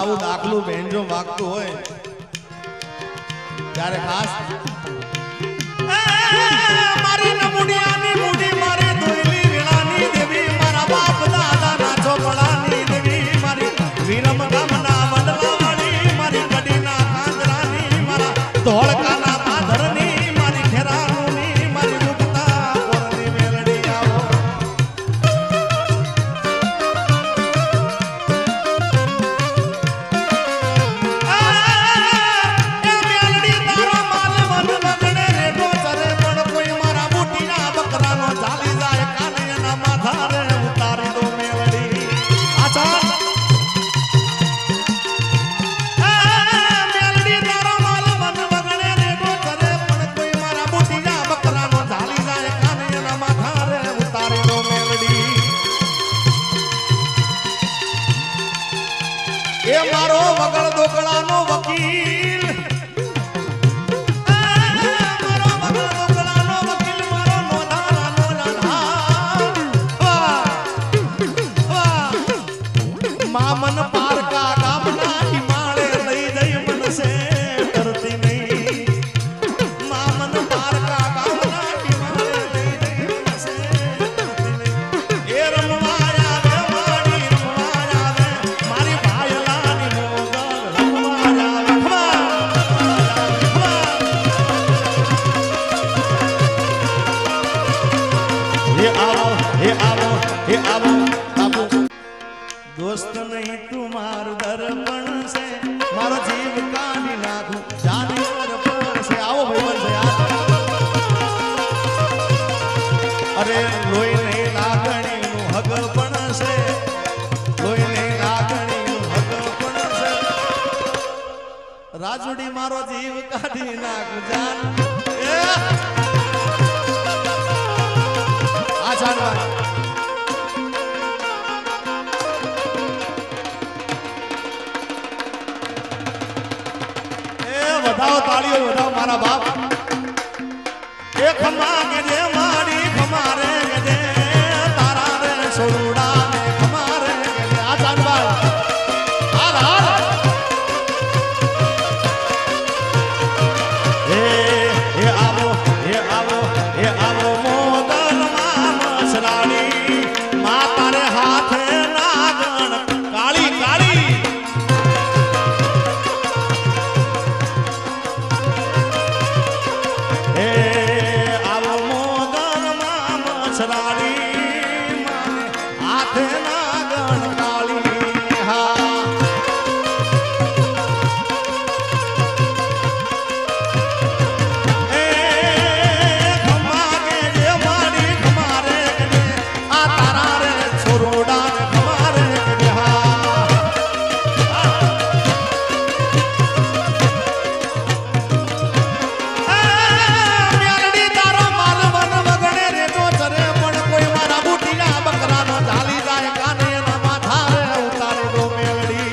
આવું દાખલું બેંજો વાગતું હોય ત્યારે ખાસ મારી નમુડિયાની મુડી મારી દોયલી વીણાની દેવી મારા બાપ દાદા ના ચોપડાની દેવી મારી વીરમ ગામના વડલાવાળી મારી કડીના કાંદરાની મારા ધોળકાના પાધરની મારી ખેરાનુની મારી મુક્તા પોરની મેલડી આવો એ મારો વગળ દોકળાનો વકીલ મારો વગળ દોકળાનો વકીલ મારો નોંધાનો નોંધા મામન પારકા ગામના હિમાળે લઈ જઈ મનસે કરતી નહીં મામન પારકા ગામના હિમાળે લઈ જઈ મનસે કરતી નહીં એ રમવા આવે મારી રમવા આવે મારી दोस्त नहीं तुम्हार दर्पण से मारो जीव काढ़ी नाखू जाने दर्पण से आओ भाई से यार अरे लोई नहीं लागणी नु हगपण से लोई नहीं लागणी नु हगपण से राजुड़ी मारो जीव काढ़ी नाखू जान आचार भाई વધાવો તાળીઓ વધાવો મારા બાપ એ ખમા કે જે મારી ખમારે કે જે તારા રે સોરુડા ને ખમારે કે જે આ ચાંદબાલ હાલ હાલ એ આવો મોગલ માં મસરાણી મા તારે હાથે નાગણ કાળી કાળી हाथ नागण काली हा ए खमा के जे मारी खमारे के आ तारा रे छोरोडा खमारे के हा म्यालडी तारो माल वन वगणे रे तो चरे पण कोई मारा बूटिया बकरा नो झाली जाए काने ना माथा रे उतारे दो मेलडी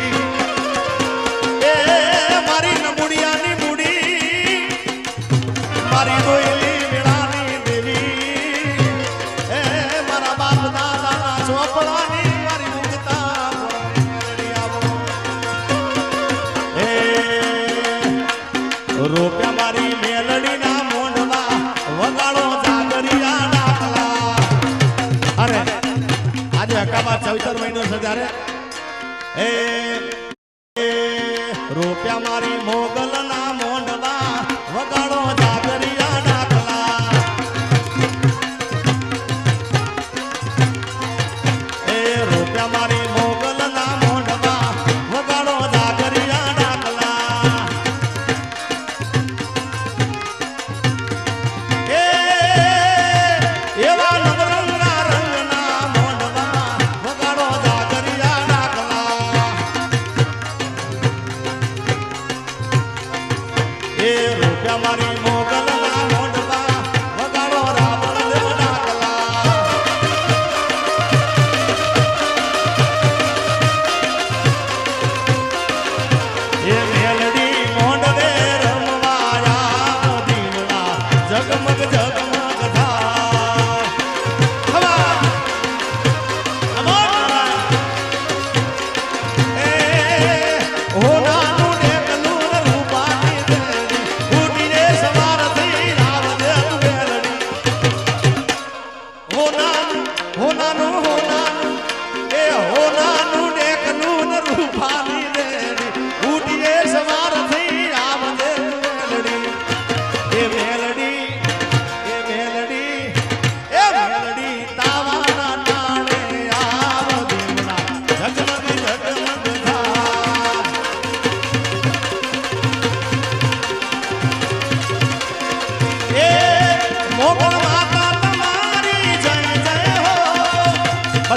ए मारी नमुडियानी मुडी मारी दोयली वीणानी देवी ए मारा बाप दादा ना ચોપડાની મારી મુક્તા મેલડી આવો એ રૂપિયા મારી મેલડી ના મોંડવા વગાડો જાગરિયા ડાકલા અરે આજે અકાબા 14 મહિનો છે ત્યારે એ રૂપિયા મારી મોગલ ના મોંડવા વગાડો જાગરિયા ડાકલા એ રૂપિયા મારી મોગલ ના મોંડવા વગાડો જાગરિયા ડાકલા એ એવા નવરંગના રંગના મોંડવા વગાડો જાગરિયા ડાકલા એ રૂપિયા મારી મોગલના મોંડવા વગાડો રાવણ દેવ ડાકલા એ મેલડી મોંડવે રમવાયા દીવડા જગમગ જગમગ થાય હવા અમોર એ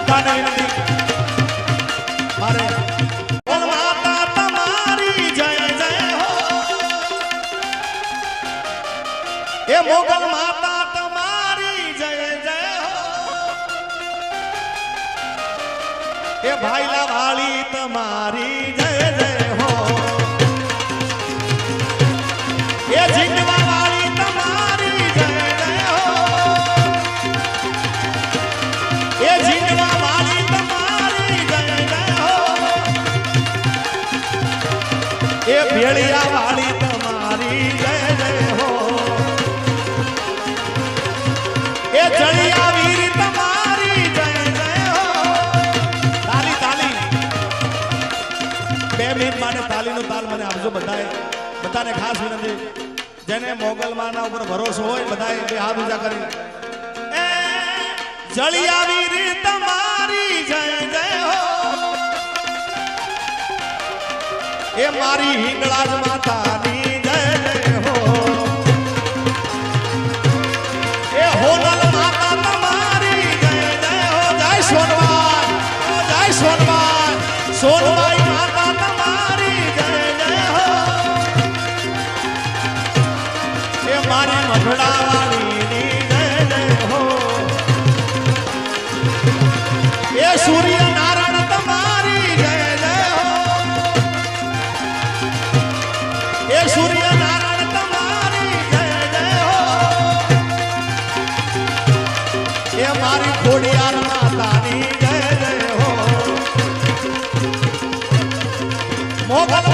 બધાને વિનંતી મારે બોલ માતા તમારી જય જય હો એ મોગલ માતા તમારી જય જય હો એ ભાઈલા વાળી તમારી જય જય હો એ જીંદવા વાળી તમારી જય જય હો એ જીંદવા વાળી તમારી જય જય હો એ ભેળિયા વાળી તમારી જય જય હો એ જળિયા વીર તમારી જય જય હો તાલી તાલી 2 મિનિટ માટે તાલીનો તાલ મને આપજો બધાને ખાસ વિનંતી જેને મોગલ માના ઉપર ભરોસો હોય બધાએ બે હાથ ઊંચા કરી એ જળિયા વીર તમારી જય જય હો એ મારી હિંગળાજ માતાની જય જય હો એ હોનલ માતા તમારી જય જય હો જય સોનવાઈ સોનવાઈ માતા તમારી જય જય હો એ મારી મઢડા વાળીની જય જય હો એ સૂર્ય નારાયણ તમારી જય જય હો એ સૂર્ય નારાયણ તમારી જય જય હો એ મારી ખોડિયાર માતાની જય જય હો મોગલ